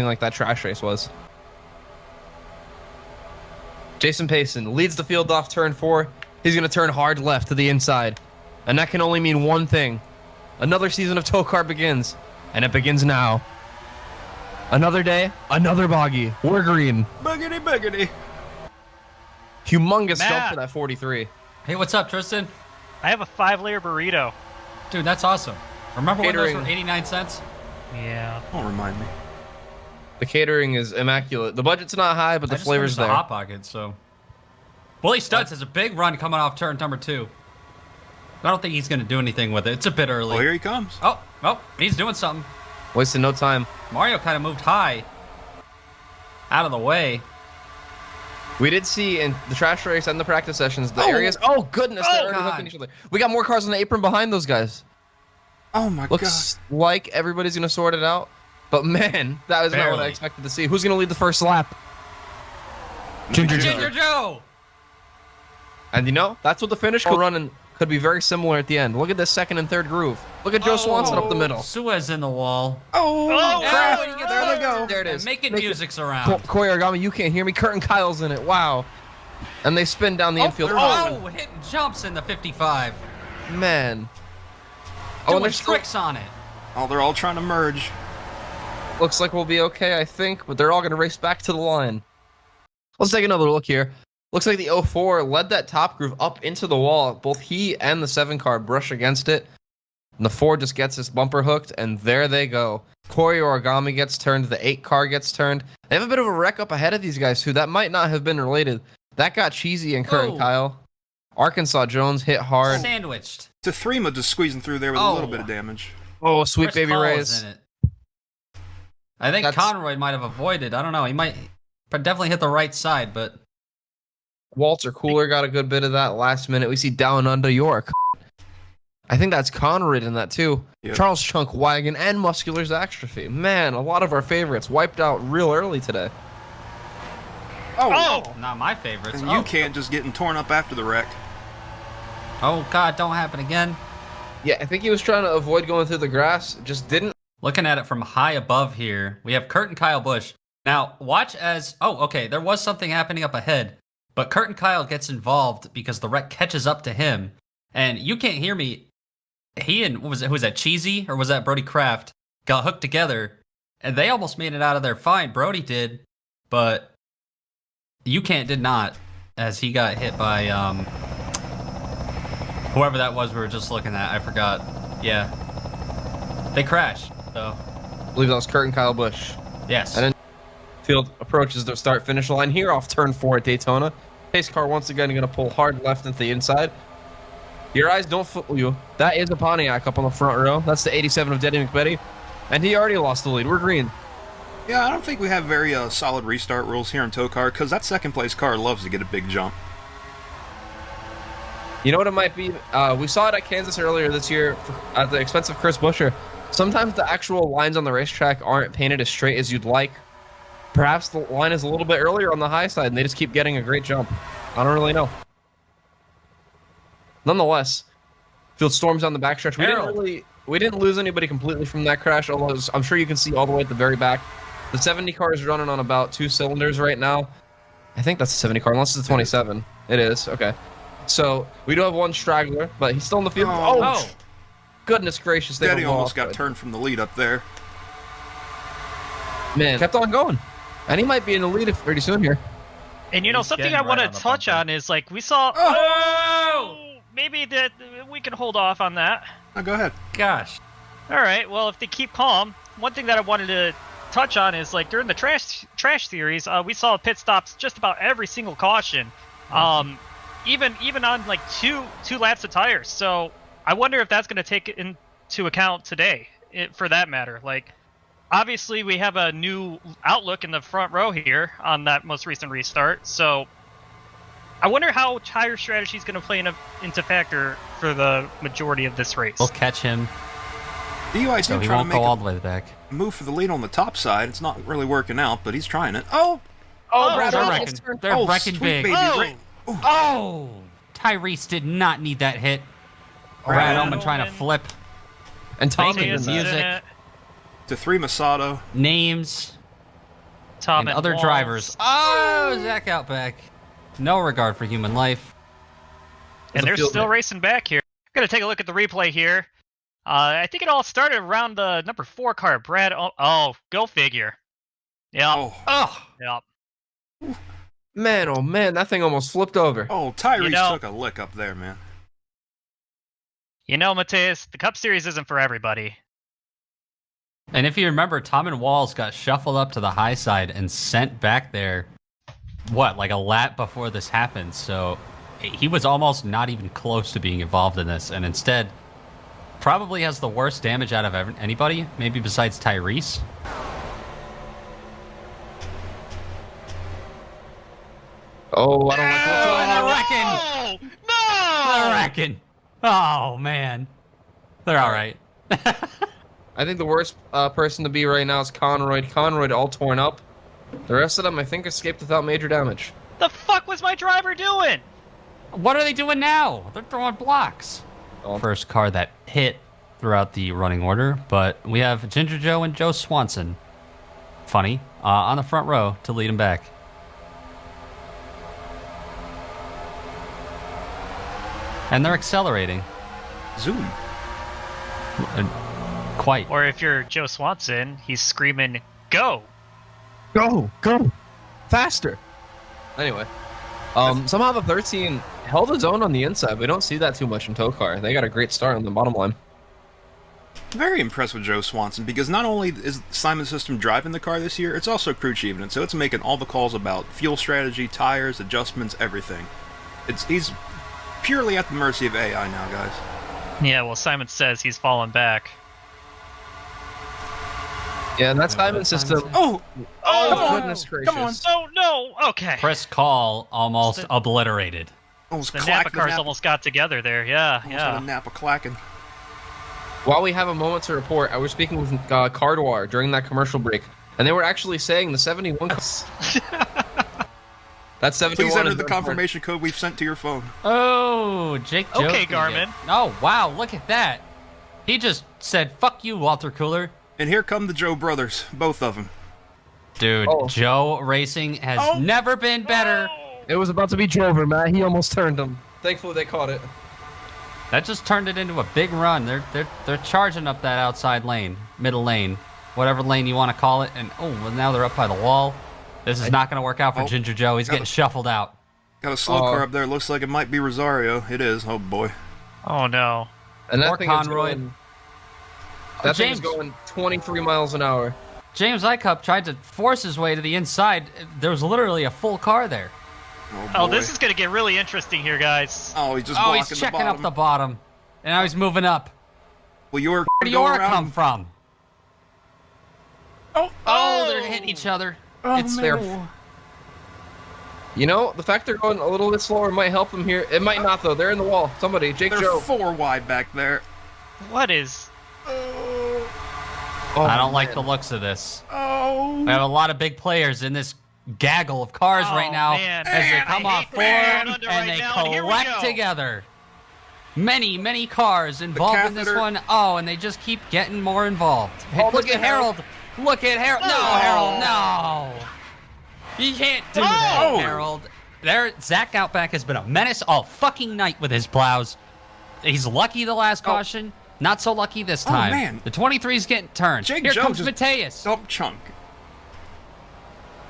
like that trash race was. Jason Payson leads the field off turn 4. He's going to turn hard left to the inside. And that can only mean one thing. Another season of Toecar begins. And it begins now. Another day, another bogey. We're green. Boogity, boogity. Humongous jump for that 43. Hey, what's up, Tristan? I have a 5-layer burrito. Dude, that's awesome. Remember Catering. when those were 89 cents? Yeah. Don't remind me. The catering is immaculate. The budget's not high, but the flavor's there. The Hot Pocket, so. Willie Stutz has a big run coming off turn number 2. I don't think he's going to do anything with it. It's a bit early. Oh, here he comes. Oh, he's doing something. Wasting no time. Mario kind of moved high. Out of the way. We did see in the trash race and the practice sessions, the areas. Oh, goodness. They're already hooking each other. We got more cars on the apron behind those guys. Oh, my God. Looks like everybody's going to sort it out. But, man, that was not what I expected to see. Who's going to lead the first lap? Ginger Joe! And, you know, that's what the finish run could be very similar at the end. Look at this second and third groove. Look at Joe Swanson up the middle. Suez in the wall. Crap. There they go. There it is. Making music's around. Corey Origami, you can't hear me. Kurt and Kyle's in it. Wow. And they spin down the infield. Hitting jumps in the 55. Man. Doing there's tricks on it. Oh, they're all trying to merge. Looks like we'll be okay, I think, but they're all going to race back to the line. Let's take another look here. Looks like the 04 led that top groove up into the wall. Both he and the 7 car brush against it. And the 4 just gets his bumper hooked, and there they go. Corey Origami gets turned. The 8 car gets turned. They have a bit of a wreck up ahead of these guys, too. That might not have been related. That got cheesy and Kurt and Kyle. Arkansas Jones hit hard. Sandwiched. Tefrima just squeezing through there with a little bit of damage. Oh, sweet Chris baby Paul Rays. is in it. I think Conroy might have avoided. I don't know. He might definitely hit the right side, but... Walter Cooler got a good bit of that last minute. We see Down Under York. I think that's Conrad in that too. Yep. Charles Chunk Wagon and Muscular Zaxtrophy. Man, a lot of our favorites wiped out real early today. Oh! Not my favorites. And you can't just getting torn up after the wreck. Oh, God, don't happen again. Yeah, I think he was trying to avoid going through the grass. Just didn't. Looking at it from high above here, we have Kurt and Kyle Busch. Now, watch as... Oh, okay, there was something happening up ahead. But Kurt and Kyle gets involved because the wreck catches up to him. And you can't hear me. He and, who was that, Cheesy? Or was that Brody Kraft? Got hooked together. And they almost made it out of there fine. Brody did. But you can't did not. As he got hit by whoever that was we were just looking at. I forgot. Yeah. They crashed. So. I believe that was Kurt and Kyle Busch. Yes. And then field approaches the start-finish line here off turn 4 at Daytona. Pace car once again going to pull hard left into the inside. Your eyes don't fool you. That is a Pontiac up on the front row. That's the 87 of Denny McBetty. And he already lost the lead. We're green. Yeah, I don't think we have very solid restart rules here in Toecar because that second-place car loves to get a big jump. You know what it might be? We saw it at Kansas earlier this year at the expense of Chris Buescher. Sometimes the actual lines on the racetrack aren't painted as straight as you'd like. Perhaps the line is a little bit earlier on the high side, and they just keep getting a great jump. I don't really know. Nonetheless, field storms on the backstretch. We didn't lose anybody completely from that crash, although I'm sure you can see all the way at the very back. The 70 car is running on about 2 cylinders right now. I think that's the 70 car, unless it's a 27. It is, okay. So we do have one straggler, but he's still in the field. Oh. Goodness gracious. Daddy almost got turned from the lead up there. Man, kept on going. And he might be in the lead pretty soon here. And you know, something I want to touch on is, like, we saw... maybe that we can hold off on that. Oh, go ahead. Gosh. All right, well, if they keep calm, one thing that I wanted to touch on is, like, during the trash series, we saw pit stops just about every single caution. Even on, like, two laps of tires. So I wonder if that's going to take it into account today, for that matter. Like, obviously, we have a new outlook in the front row here on that most recent restart. So I wonder how tire strategy is going to play into factor for the majority of this race. We'll catch him. BYD so he trying won't to make go all the way back. Move for the lead on the top side. It's not really working out, but he's trying it. They're wrecking big. Baby. Tyrese did not need that hit. Brad Ullman trying to flip. And Tom making the music. To 3 Masato. Names. Tom and other Walls. drivers. Oh, Zach Outback. No regard for human life. And they're still racing back here. Gonna take a look at the replay here. I think it all started around the number 4 car, Brad. Oh, go figure. Yeah. Oh. Yeah. Man, oh man, that thing almost flipped over. Oh, Tyrese took a lick up there, man. You know, Mateus, the Cup Series isn't for everybody. And if you remember, Tom and Walls got shuffled up to the high side and sent back there, like a lap before this happened. So he was almost not even close to being involved in this, and instead probably has the worst damage out of anybody, maybe besides Tyrese. Oh, I don't like Oh, No! No! they're wrecking. Oh, man. They're all right. I think the worst person to be right now is Conroy. Conroy all torn up. The rest of them, I think, escaped without major damage. The fuck was my driver doing? What are they doing now? They're throwing blocks. Oh. First car that hit throughout the running order, but we have Ginger Joe and Joe Swanson. Funny, on the front row to lead him back. And they're accelerating. Zoom. And quite. Or if you're Joe Swanson, he's screaming, "Go!" Go! Faster! Anyway. Somehow the 13 held his own on the inside. We don't see that too much in Toecar. They got a great start on the bottom line. Very impressed with Joe Swanson, because not only is Simon's system driving the car this year, it's also crew chiefing it, so it's making all the calls about fuel strategy, tires, adjustments, everything. He's purely at the mercy of AI now, guys. Yeah, well, Simon says he's fallen back. Yeah, and that's Simon's system. Oh, Goodness gracious. Come on. Oh, no! Okay. Chris Call almost obliterated. Almost The clacked Napa cars almost got together there, yeah, almost had yeah. a Napa clacking. While we have a moment to report, I was speaking with Cardoir during that commercial break, and they were actually saying the 71... That's 71. Please enter is the very confirmation code we've sent to your phone. Oh, Jake Jones. Okay, Garmin. Oh, wow, look at that. He just said, fuck you, Walter Cooler. And here come the Joe brothers, both of them. Dude, Oh. Joe Racing has never been better. It was about to be Drover, Matt. He almost turned him. Thankfully, they caught it. That just turned it into a big run. They're charging up that outside lane, middle lane, whatever lane you want to call it. And well, now they're up by the wall. This is not going to work out for Ginger Joe. He's getting shuffled out. Got a slow car up there. Looks like it might be Rosario. It is. Oh boy. Oh, no. And that Or thing Conroy. is going, that thing's James. going 23 miles an hour. James Icup tried to force his way to the inside. There was literally a full car there. Oh, boy. this is going to get really interesting here, guys. Oh, he's just Oh, blocking he's checking the bottom. up the bottom. And now he's moving up. Well, your Where did go Yora around. come from? Oh, they're hitting each other. It's fair. You know, the fact they're going a little bit slower might help them here. It might not, though. They're in the wall. Somebody, Jake They're Joe. 4 wide back there. What is... Oh, I don't like man. the looks of this. Oh. We have a lot of big players in this gaggle of cars Oh, right now man. as they Man, come I off hate forward Fernando under and right they now, and here we collect go. together. Many cars involved in this catheter. one. Oh, and they just keep getting more involved. Oh, Look at Harold. Look at Harold. No, Oh. Harold, no. You can't do that, Oh. Harold. Zach Outback has been a menace all fucking night with his plows. He's lucky the last caution. Not so lucky this time. man. The 23's getting turned. Jake Here Joe comes just- Mateus. Dump chunk.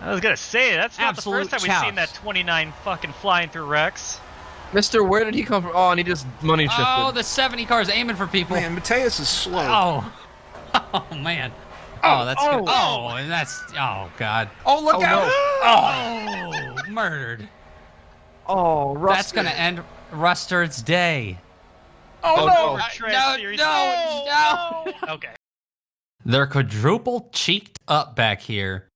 I was going to say, that's not Absolute the first time we've seen chows. that 29 fucking flying through Rex. Mister, where did he come from? Oh, and he just money shifted. Oh, the 70 car's aiming for people. Man, Mateus is slow. Oh. Oh, man. Oh, that's good. oh. Oh, and that's... Oh, God. Oh, look Oh, out. no. Oh, murdered. Oh, Rusty. That's going to end Rustard's day. Oh, Oh, no. no. Trash series. no. Okay. They're quadruple cheeked up back here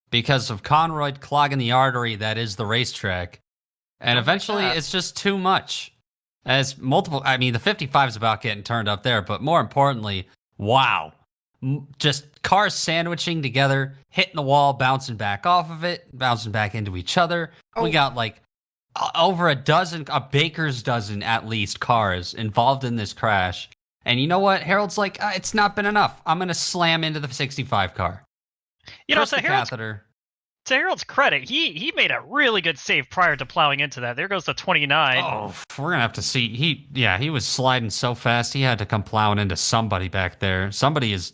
because of Conroy clogging the artery that is the racetrack. And eventually God. it's just too much. As multiple, I mean, the 55 is about getting turned up there, but more importantly, wow. Just cars sandwiching together, hitting the wall, bouncing back off of it, bouncing back into each other. We got like over a baker's dozen at least cars involved in this crash. And you know what? Harold's like, it's not been enough. I'm going to slam into the 65 car. You know, Press so the Harold's, catheter. To Harold's credit, he made a really good save prior to plowing into that. There goes the 29. Oh, we're gonna have to see. He was sliding so fast he had to come plowing into somebody back there. Somebody is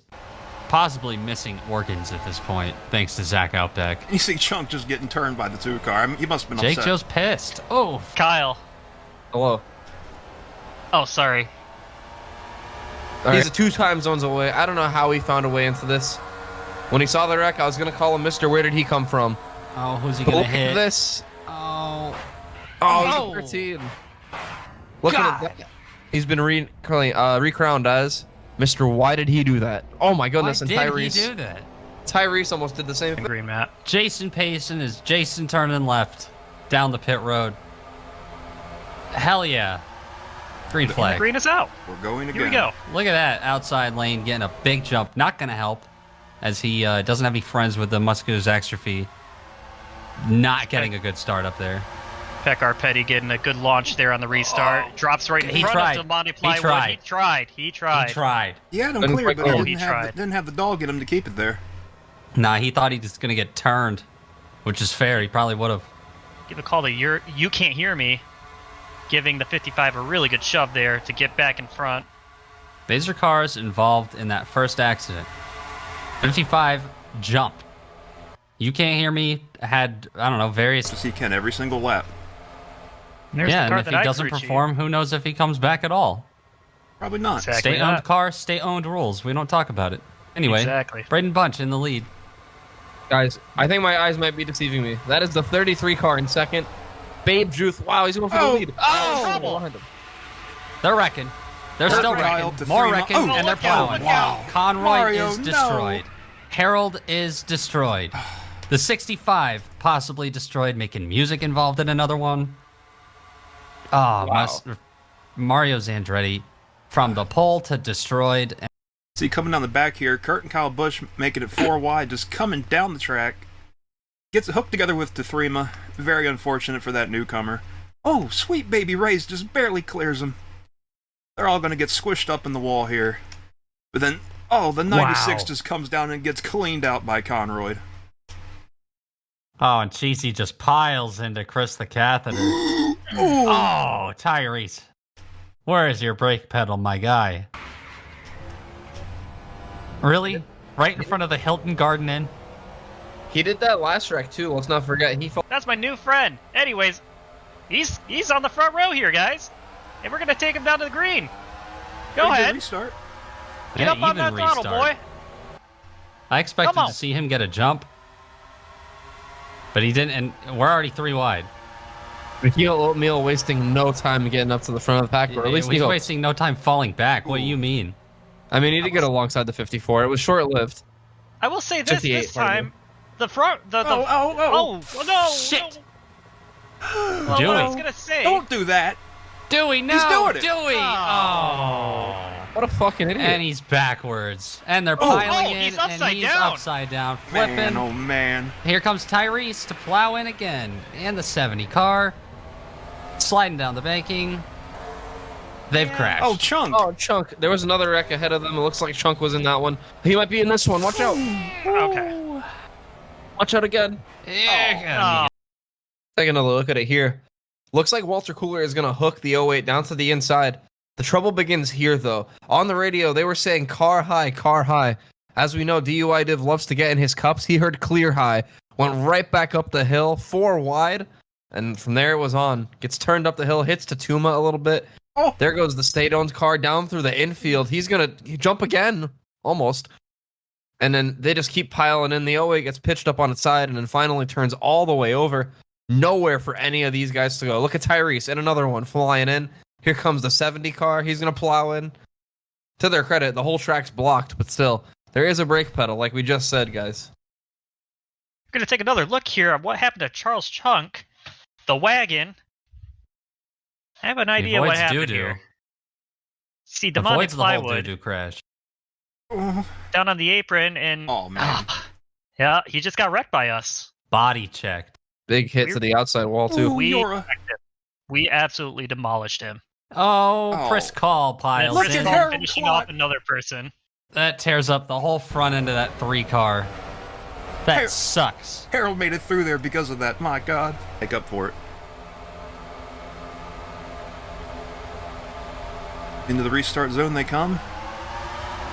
possibly missing organs at this point, thanks to Zach Outback. You see Chunk just getting turned by the Toecar. I mean, he must have been Jake upset. Joe's pissed. Oh, Kyle. Hello. Oh, sorry. He's 2 time zones away. I don't know how he found a way into this. When he saw the wreck, I was going to call him Mr. Where did he come from? oh, who's he But gonna look hit? at this. Oh, Oh, he's a 13. Look at that. He's been recrowned as Mr. Why did he do that? Oh my goodness, why and did Tyrese. he do that? Tyrese almost did the same I thing. agree, Matt. Jason Payson is Jason turning left down the pit road. Hell yeah. Green And the flag. green is out. We're going again. Here we go. Look at that outside lane getting a big jump. Not going to help as he doesn't have any friends with the muscular dystrophy. Not getting a good start up there. Toecar Petty getting a good launch there on the restart. Drops right in He front tried. of Damani He Plywood. tried. He tried. He tried. He had him Didn't clear, quite but he go. didn't, He tried. didn't have the dog get him to keep it there. Nah, he thought he was going to get turned, which is fair. He probably would have. Give a call to You Can't Hear Me, giving the 55 a really good shove there to get back in front. These are cars involved in that first accident. 55 jumped. You Can't Hear Me had, I don't know, various... He can every single lap. And there's Yeah, the car and if that he I doesn't threw to you. perform, who knows if he comes back at all. Probably not. Exactly. State-owned that. car, state-owned rules. We don't talk about it. Anyway, Exactly. Braden Bunch in the lead. Guys, I think my eyes might be deceiving me. That is the 33 car in second. Babe Juth. Wow, he's going for the lead. trouble. Behind him. They're wrecking. They're Curtin still Kyle wrecking. to More 3 mi- wrecking, Oh, and they're look out, plowing. look out. Conroy Mario, is no. destroyed. Harold is destroyed. The 65 possibly destroyed, making music involved in another one. Oh, Wow. Mario Zandretti from the pole to destroyed. See, coming down the back here, Curtin Kyle Busch making it 4 wide, just coming down the track. Gets it hooked together with Tefrima. Very unfortunate for that newcomer. Oh, sweet baby Ray's just barely clears him. They're all going to get squished up in the wall here. But then, oh, the 96 Wow. just comes down and gets cleaned out by Conroy. Oh, and Cheesy just piles into Chris the Catheter. Ooh. Oh, Tyrese. Where is your brake pedal, my guy? Really? Right in front of the Hilton Garden Inn? He did that last wreck, too. Let's not forget. He fell. That's my new friend. Anyways, he's on the front row here, guys. And we're going to take him down to the green. Go Pretty good ahead. Restart. Get up on that even throttle, restart. boy. I expected Come on. to see him get a jump. But he didn't, and we're already 3 wide. Heel Oatmeal wasting no time getting up to the front of the pack, or at least He's he hoped. wasting no time falling back. What do you mean? I mean, he did get alongside the 54. It was short-lived. I will say this 58, time. The front. The Oh. no. Shit. No. Well, Dewey. what I was going to say. Don't do that. Dewey, no! He's doing it. Dewey! Oh. What a fucking idiot. And he's backwards. And they're Oh. piling Oh, in, he's and upside he's down. upside down, flipping. Man, oh man. Here comes Tyrese to plow in again. And the 70 car. Sliding down the banking. They've crashed. Oh, Chunk. Oh, Chunk. There was another wreck ahead of them. It looks like Chunk was in that one. He might be in this one. Watch out. Okay. Watch out again. Yeah. Taking another look at it here. Looks like Walter Cooler is going to hook the 08 down to the inside. The trouble begins here, though. On the radio, they were saying car high, car high. As we know, DUI Div loves to get in his cups. He heard clear high. Went right back up the hill, 4 wide. And from there it was on. Gets turned up the hill, hits Tatuma a little bit. Oh. There goes the state-owned car down through the infield. He's going to jump again, almost. And then they just keep piling in. The 08 gets pitched up on its side and then finally turns all the way over. Nowhere for any of these guys to go. Look at Tyrese and another one flying in. Here comes the 70 car. He's going to plow in. To their credit, the whole track's blocked, but still, there is a brake pedal, like we just said, guys. We're going to take another look here at what happened to Charles Chunk, the wagon. I have an idea what avoids happened doo-doo. here. See, Damani Avoids the whole Plywood doo-doo crash. down on the apron, and Oh, man. yeah, he just got wrecked by us. Body checked. Big hit to the outside wall, too. Ooh, We Yora. We absolutely demolished him. Oh, Oh. Chris Call piles Look Chris at in. her. finishing Clock. off another person. That tears up the whole front end of that 3 car. That sucks. Harold made it through there because of that. My God. Make up for it. Into the restart zone they come.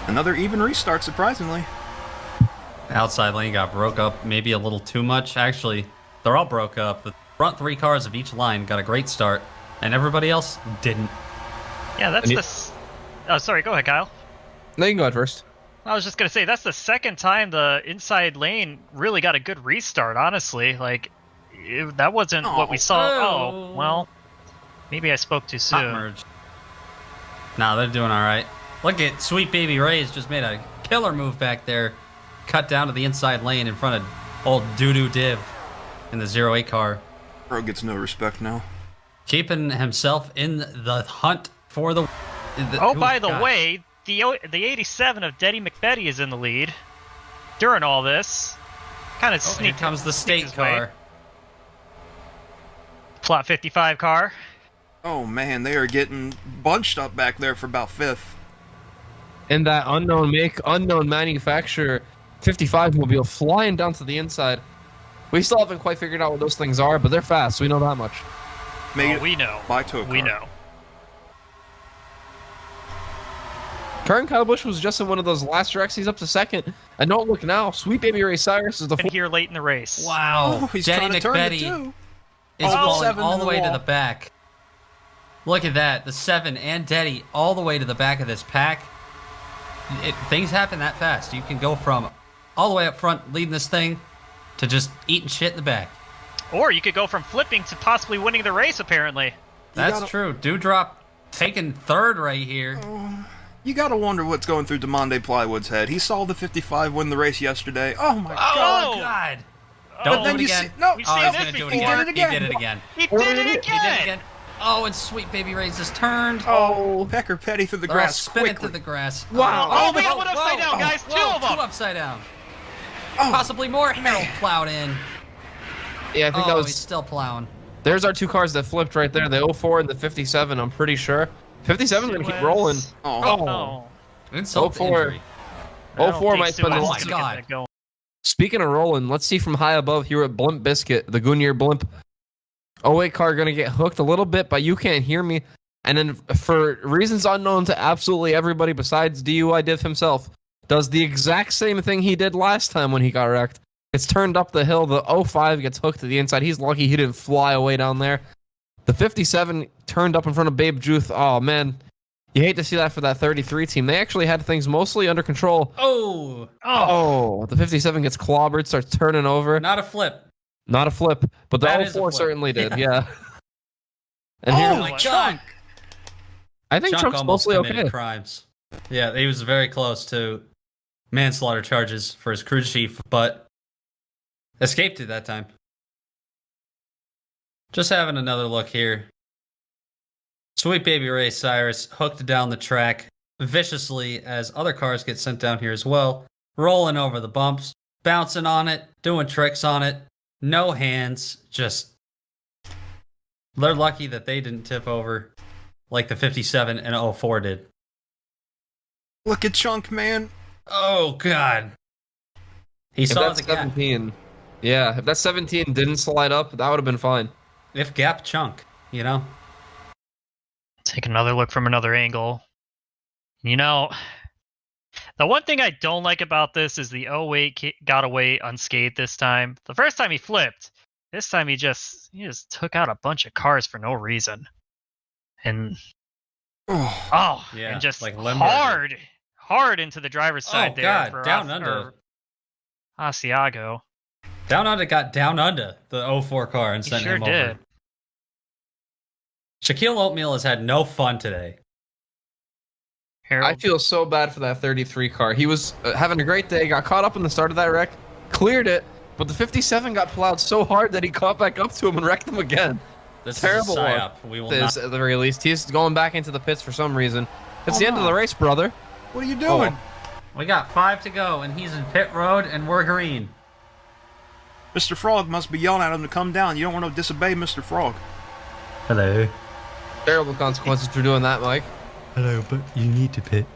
Another even restart, surprisingly. Outside lane got broke up maybe a little too much. Actually, they're all broke up. The front 3 cars of each line got a great start, and everybody else didn't. Yeah, that's Oh, sorry. Go ahead, Kyle. No, you can go ahead first. I was just gonna say that's the second time the inside lane really got a good restart. Honestly, like that wasn't what we saw. Oh, well, maybe I spoke too Hot soon. merge. Nah, they're doing all right. Look at Sweet Baby Ray's just made a killer move back there. Cut down to the inside lane in front of old Doo-Doo Div in the 08 car. Bro gets no respect now. Keeping himself in the hunt for the... Oh, by the way, the 87 of Deddy McBetty is in the lead during all this. Kind of Here comes the state car. Plot 55 car. Oh man, they are getting bunched up back there for about 5th. And that unknown make, unknown manufacturer 55 mobile flying down to the inside. We still haven't quite figured out what those things are, but they're fast. We know that much. Made we know. By Toecar. We know. Current Kyle Busch was just in one of those last wrecks. He's up to second. And don't look now. Sweet Baby Ray Cyrus is the And here late in the race. Wow. Oh, he's Deddy trying to turn it McBetty too. is Oh, falling 7 all in the the way to wall. the back. Look at that. The 7 and Deddy all the way to the back of this pack. Things happen that fast. You can go from all the way up front leading this thing to just eating shit in the back. Or you could go from flipping to possibly winning the race, apparently. That's true. Dewdrop taking 3rd right here. You gotta wonder what's going through DeMonde Plywood's head. He saw the 55 win the race yesterday. Oh my God. Oh, God. Oh, Don't But do then it you again. see, no, We've Oh, seen he's this going to do it before. again. He did it again. He did it again. He did it again. Oh, and Sweet Baby Ray's just turned. Oh, Pecker Petty through the They're all grass spinning quickly. through the grass. Wow. Oh, we got one upside down, guys. Two of them. 2 upside down. Oh, Possibly more. Harold plowed in. Yeah, I think that Oh, was... he's still plowing. There's our 2 cars that flipped right there. The 04 and the 57, I'm pretty sure. 57's going to keep Suez. rolling. oh. Oh. Insult to 04. injury. I don't 04 think might spend Suez the Oh my is last... gonna God. get that going. Speaking of rolling, let's see from high above here at Blimp Biscuit, the Goonier Blimp. 08 car going to get hooked a little bit, but you can't hear me. And then for reasons unknown to absolutely everybody besides DUI Div himself, does the exact same thing he did last time when he got wrecked. It's turned up the hill. The 05 gets hooked to the inside. He's lucky he didn't fly away down there. The 57 turned up in front of Babe Juth. Oh, man. You hate to see that for that 33 team. They actually had things mostly under control. Oh, Oh, the 57 gets clobbered, starts turning over. not a flip. Not a flip, but the That is a 04 flip. certainly did, Yeah. yeah. And Oh here, my God. I think Chunk Chunk's almost mostly committed okay. crimes. Yeah, he was very close to manslaughter charges for his crew chief, but escaped it that time. Just having another look here. Sweet Baby Ray Cyrus hooked down the track viciously as other cars get sent down here as well, rolling over the bumps, bouncing on it, doing tricks on it, no hands, just... They're lucky that they didn't tip over like the 57 and 04 did. Look at Chunk, man. Oh, God. He If saw that's the gap. 17, yeah, if that 17 didn't slide up, that would have been fine. If gap chunk, you know? Take another look from another angle. You know, the one thing I don't like about this is the 08 got away unscathed this time. The first time he flipped. This time he just took out a bunch of cars for no reason. And Oh, and just like Limburger. hard into the driver's side there. God, for down under. Asiago. Down under got down under the 04 car and He sent sure him did. over. Shaquille Oatmeal has had no fun today. Harold. I feel so bad for that 33 car. He was having a great day, got caught up in the start of that wreck, cleared it, but the 57 got plowed so hard that he caught back up to him and wrecked him again. This Terrible is a one. psyop. We will This, not. at the very least. He's going back into the pits for some reason. It's Oh, the end of no. the race, brother. what are you doing? We got 5 to go, and he's in pit road, and we're green. Mr. Frog must be yelling at him to come down. You don't want to disobey Mr. Frog. Hello. Terrible consequences for doing that, Mike. Hello, but you need to pit.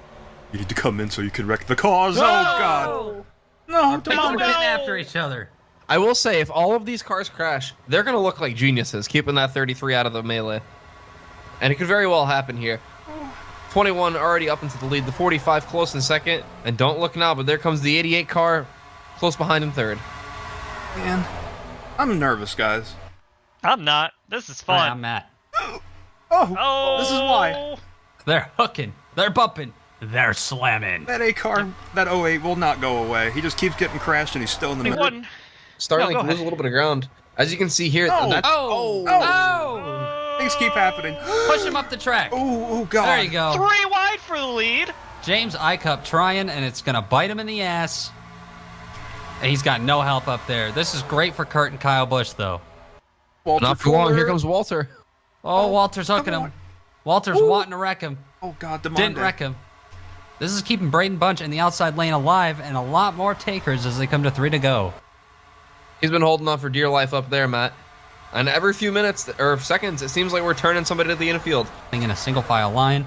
You need to come in so you can wreck the cars. Oh, God. No, People come are on. getting No. after each other. I will say, if all of these cars crash, they're going to look like geniuses, keeping that 33 out of the melee. And it could very well happen here. 21 already up into the lead, the 45 close in second. And don't look now, but there comes the 88 car close behind in third. Man, I'm nervous, guys. I'm not. This is Hi, fun. I'm Matt. Oh, this is why. They're hooking. They're bumping. They're slamming. That A car, that 08 will not go away. He just keeps getting crashed and he's still in the middle. One. Starting No, to go lose ahead. a little bit of ground. As you can see here, Oh. that's... Oh! Things keep happening. Push him up the track. Oh, God. There you go. 3 wide for the lead. James Icup trying, and it's going to bite him in the ass. And he's got no help up there. This is great for Kurt and Kyle Busch, though. Walter Not for long. Cooler. Here comes Walter. Oh, Walter's hooking come him. on. Walter's Ooh. wanting to wreck him. Oh, God, Demonde. Didn't wreck him. This is keeping Braden Bunch in the outside lane alive, and a lot more takers as they come to 3 to go. He's been holding on for dear life up there, Matt. And every few minutes or seconds, it seems like we're turning somebody to the infield. In a single file line.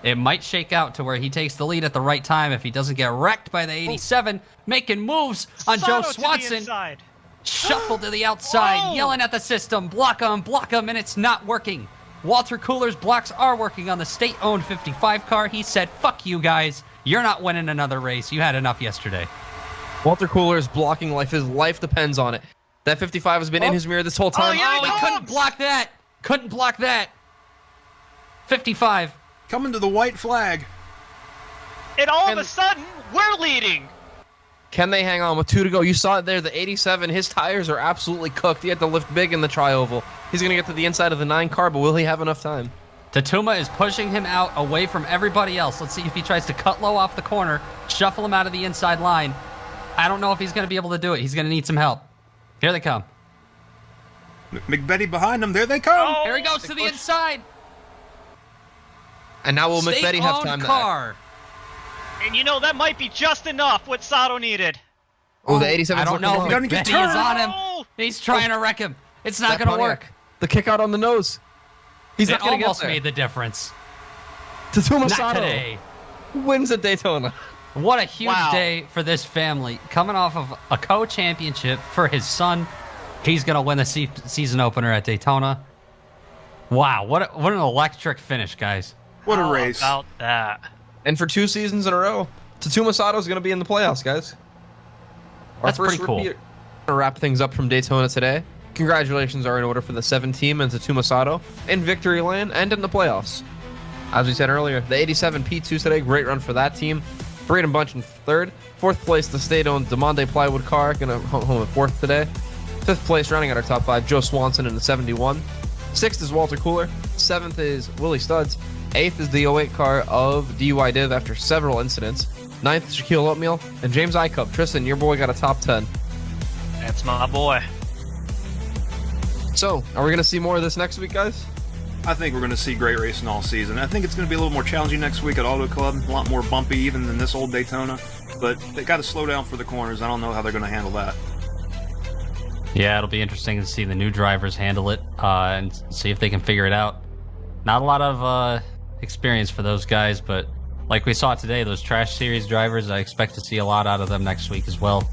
It might shake out to where he takes the lead at the right time if he doesn't get wrecked by the 87, making moves on Joe Sato to the Swanson. inside. Shuffle to the outside, Whoa! yelling at the system, block him, and it's not working. Walter Cooler's blocks are working on the state-owned 55 car. He said, fuck you guys. You're not winning another race. You had enough yesterday. Walter Cooler's blocking life. His life depends on it. That 55 has been in his mirror this whole time. yeah. Oh, he couldn't block that. Couldn't block that. 55. Coming to the white flag. And all of And- a sudden, we're leading. Can they hang on with 2 to go? You saw it there. The 87, his tires are absolutely cooked. He had to lift big in the tri-oval. He's going to get to the inside of the 9 car, but will he have enough time? Tatuma is pushing him out away from everybody else. Let's see if he tries to cut low off the corner, shuffle him out of the inside line. I don't know if he's going to be able to do it. He's going to need some help. Here they come. McBetty behind him. There they come. Oh, Here he goes to the inside. And now will McBetty have State-owned time to... car. And you know, that might be just enough what Sato needed. Oh, the 87's I don't looking know long. if Gonna get McBetty is turned. on him. Oh. He's trying to wreck him. It's not That going to Pontiac. work. The kick out on the nose. He's It not going to get almost there. made the difference. Tatuma Not Sato today. wins at Daytona. What a huge Wow. day for this family. Coming off of a co-championship for his son. He's going to win the season opener at Daytona. Wow, what an electric finish, guys. What a How race. about that? And for 2 seasons in a row, Tatuma Sato is going to be in the playoffs, guys. Our That's first pretty cool. repeat. Gonna wrap things up from Daytona today. Congratulations are in order for the 7 team and Tatuma Sato in victory lane and in the playoffs. As we said earlier, the 87 P2 today, great run for that team. Braden Bunch in 3rd. 4th place, the state-owned Demonde Plywood car, gonna home in 4th today. 5th place, rounding out our top 5, Joe Swanson in the 71. 6th is Walter Cooler. 7th is Willie Studs. 8th is the 08 car of DUI Div after several incidents. 9th, Shaquille Oatmeal. And James Icup. Tristan, your boy got a top 10. That's my boy. So, are we going to see more of this next week, guys? I think we're going to see great racing all season. I think it's going to be a little more challenging next week at Auto Club. A lot more bumpy even than this old Daytona. But they got to slow down for the corners. I don't know how they're going to handle that. Yeah, it'll be interesting to see the new drivers handle it and see if they can figure it out. Not a lot of experience for those guys, but like we saw today, those Trash Series drivers, I expect to see a lot out of them next week as well.